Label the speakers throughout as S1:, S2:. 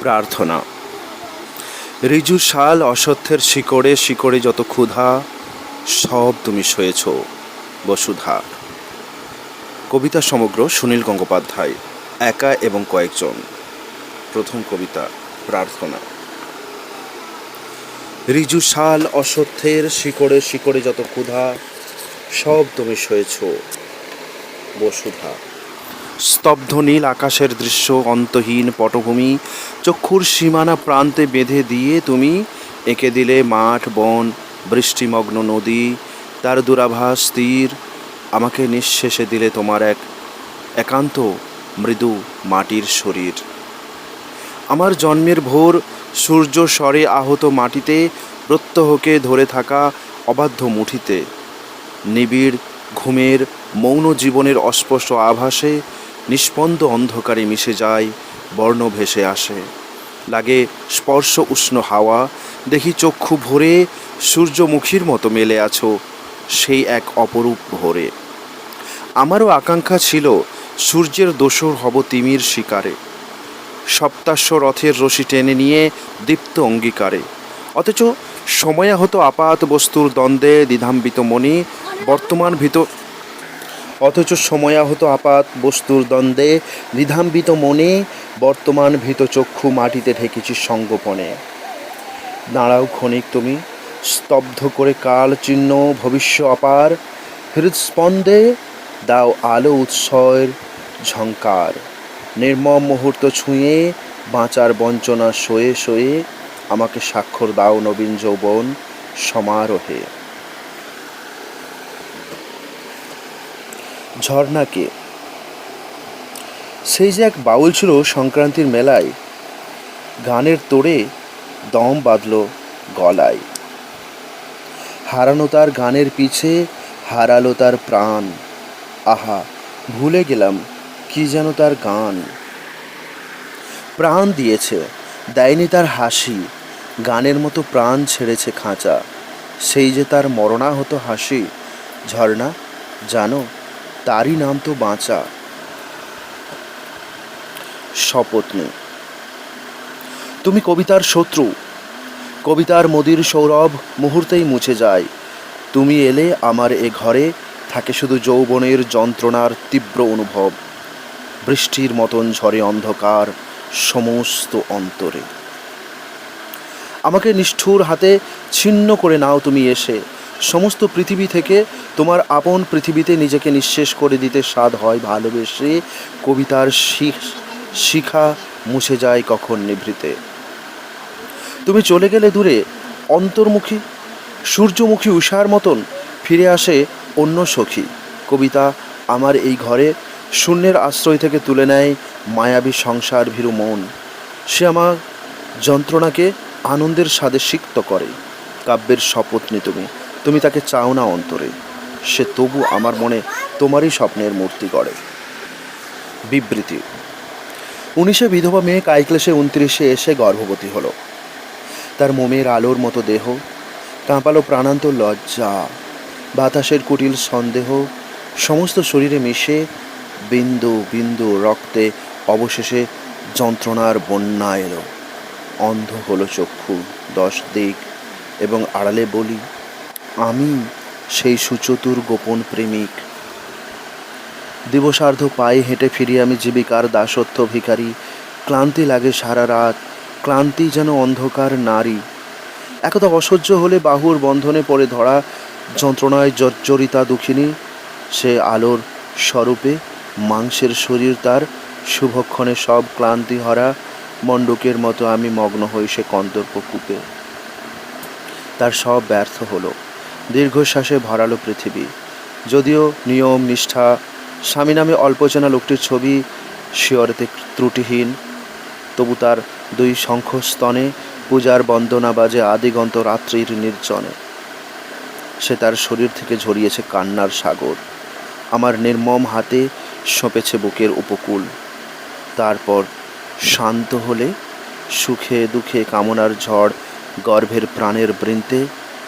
S1: প্রার্থনা। ঋজু শাল অসত্যের শিকড়ে শিকড়ে যত ক্ষুধা, সব তুমি সয়েছ বসুধা। কবিতা সমগ্র সুনীল গঙ্গোপাধ্যায়, একা এবং কয়েকজন। প্রথম কবিতা প্রার্থনা। ঋজু শাল অসত্যের শিকড়ে শিকড়ে যত ক্ষুধা, সব তুমি সয়েছ বসুধা। স্তব্ধ নীল আকাশের দৃশ্য, অন্তহীন পটভূমি, চক্ষুর সীমানা প্রান্তে বেঁধে দিয়ে তুমি এঁকে দিলে মাঠ বন, বৃষ্টিমগ্ন নদী, তার দূরাভাস তীর। আমাকে নিঃশেষে দিলে তোমার এক একান্ত মৃদু মাটির শরীর। আমার জন্মের ভোর সূর্য স্বরে আহত মাটিতে, প্রত্যহকে ধরে থাকা অবাধ্য মুঠিতে, নিবিড় ঘুমের মৌন জীবনের অস্পষ্ট আভাসে নিস্পন্দ অন্ধকারে মিশে যায়, বর্ণ ভেসে আসে। লাগে স্পর্শ উষ্ণ হাওয়া, দেখি চক্ষু ভরে সূর্যমুখীর মতো মেলে আছো সেই এক অপরূপ ভোরে। আমারও আকাঙ্ক্ষা ছিল সূর্যের দোসর হব তিমির শিকারে, সপ্তাশ্ব রথের রশি টেনে নিয়ে দীপ্ত অঙ্গীকারে। অথচ সময়াহত আপাত বস্তুর দ্বন্দ্বে দ্বিধাম্বিত মনে বর্তমান ভীত অথচ সময়াহত আপাত বস্তুর দ্বন্দ্বে দ্বিধাম্বিত মনে বর্তমান ভীত চক্ষু মাটিতে ঢেকেছি সঙ্গোপনে। দাঁড়াও ক্ষণিক তুমি, স্তব্ধ করে কাল চিহ্ন ভবিষ্য অপার, হৃদস্পন্দে দাও আলো উৎসয়ের ঝঙ্কার। নির্মম মুহূর্ত ছুঁয়ে বাঁচার বঞ্চনা সয়ে সয়ে আমাকে স্বাক্ষর দাও নবীন যৌবন সমারোহে। ঝর্ণাকে। সেই যে এক বাউল ছিল সংক্রান্তির মেলায়, গানের তোড়ে দম বাঁধল গলায়। হারানো তার গানের পিছে হারালো তার প্রাণ, আহা ভুলে গেলাম কি যেন তার গান। প্রাণ দিয়েছে, দেয়নি তার হাসি, গানের মতো প্রাণ ছেড়েছে খাঁচা, সেই যে তার মরণাহত হাসি। ঝর্ণা জানো, তারই নাম তো বাঁচা। শপথ নেই। তুমি কবিতার শত্রু, কবিতার মদির সৌরভ মুহূর্তেই মুছে যায়। তুমি এলে আমার এ ঘরে থাকে শুধু যৌবনের যন্ত্রণার তীব্র অনুভব। বৃষ্টির মতন ঝরে অন্ধকার সমস্ত অন্তরে। আমাকে নিষ্ঠুর হাতে ছিন্ন করে নাও তুমি এসে, সমস্ত পৃথিবী থেকে তোমার আপন পৃথিবীতে নিজেকে নিঃশেষ করে দিতে স্বাদ হয় ভালোবেসে। কবিতার শিখা মুছে যায় কখন নিভৃতে। তুমি চলে গেলে দূরে, অন্তর্মুখী সূর্যমুখী উষার মতন ফিরে আসে অন্য সখী। কবিতা আমার এই ঘরে শূন্যের আশ্রয় থেকে তুলে নেয় মায়াবী সংসার ভীরু মন। সে আমার যন্ত্রণাকে আনন্দের স্বাদে সিক্ত করে। কাব্যের শপথ নি তুমি, তুমি তাকে চাও না অন্তরে, সে তবু আমার মনে তোমারই স্বপ্নের মূর্তি গড়ে। বিবৃতি। 19-এ বিধবা মেয়ে কাইক্লেশে 29-এ এসে গর্ভবতী হলো। তার মোমের আলোর মতো দেহ, কাঁপালো প্রাণান্ত লজ্জা, বাতাসের কুটিল সন্দেহ সমস্ত শরীরে মিশে বিন্দু বিন্দু রক্তে অবশেষে যন্ত্রণার বন্যা এলো। অন্ধ হলো চক্ষু 10 দিক, এবং আড়ালে বলি, আমি সেই সুচতুর গোপন প্রেমিক। দিবসার্ধ পায়ে হেঁটে ফিরি আমি জীবিকার দাসত্ব ভিখারি। ক্লান্তি লাগে সারা রাত, ক্লান্তি যেন অন্ধকার নারী। একদা অসহ্য হলে বাহুর বন্ধনে পড়ে ধরা যন্ত্রণায় জর্জরিতা দুঃখিনী। সে আলোর স্বরূপে মাংসের শরীর তার, শুভক্ষণে সব ক্লান্তি হরা মণ্ডকের মতো আমি মগ্ন হই সে কন্দর্প কূপে। তার সব ব্যর্থ হলো, দীর্ঘশ্বাসে ভরালো পৃথিবী। যদিও নিয়ম নিষ্ঠা স্বামী নামে অল্প চেনা লোকটির ছবি শিয়রেতে ত্রুটিহীন, তবু তার 2 শঙ্খস্তনে পূজার বন্দনা বাজে আদিগন্ত রাত্রির নির্জনে। সে তার শরীর থেকে ঝরিয়েছে কান্নার সাগর, আমার নির্মম হাতে সঁপেছে বুকের উপকূল। তারপর শান্ত হলে সুখে দুঃখে কামনার ঝড় গর্ভের প্রাণের বৃন্তে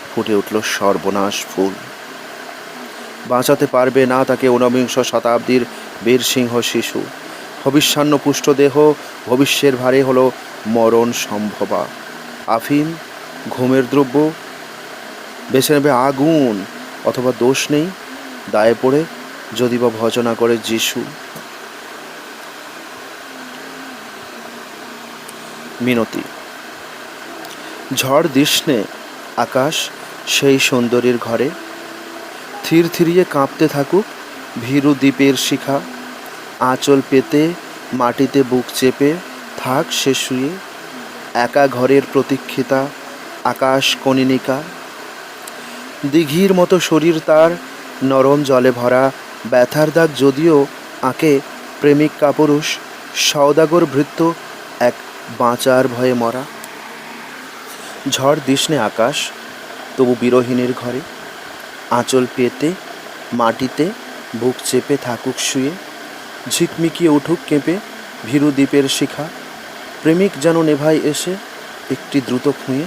S1: ফুটে উঠল সর্বনাশ ফুল। বাঁচাতে পারবে না তাকে 19বিংশ শতাব্দীর বীরসিংহ শিশু। হবিষ্যান্ন পুষ্ট দেহ, ভবিষ্যের ভারে হলো মরণ সম্ভবা। আফিম, ঘুমের দ্রব্য, বেছে নেবে আগুন, অথবা দোষ নেই দায়ে পড়ে যদি বা ভজনা করে যিশু। মিনতি। ঝড় দিস্নে আকাশ সেই সুন্দরীর ঘরে, থির থিরিয়ে কাঁপতে থাকুক ভীরু দ্বীপের শিখা। আঁচল পেতে মাটিতে বুক চেপে থাক সে শুয়ে, একা ঘরের প্রতীক্ষিতা আকাশ কনিনিকা। দিঘির মতো শরীর তার, নরম জলে ভরা, ব্যথার দাগ যদিও আঁকে প্রেমিক কাপুরুষ, সওদাগর ভৃত্য এক বাঁচার ভয়ে মরা। ঝড় দিস্নে আকাশ তবু বিরোহিনীর ঘরে, আঁচল পেতে মাটিতে বুক চেপে থাকুক শুয়ে, ঝিকমিকিয়ে উঠুক কেঁপে ভীরু দ্বীপের শিখা। প্রেমিক যেন নেভায় এসে একটি দ্রুত খুঁয়ে।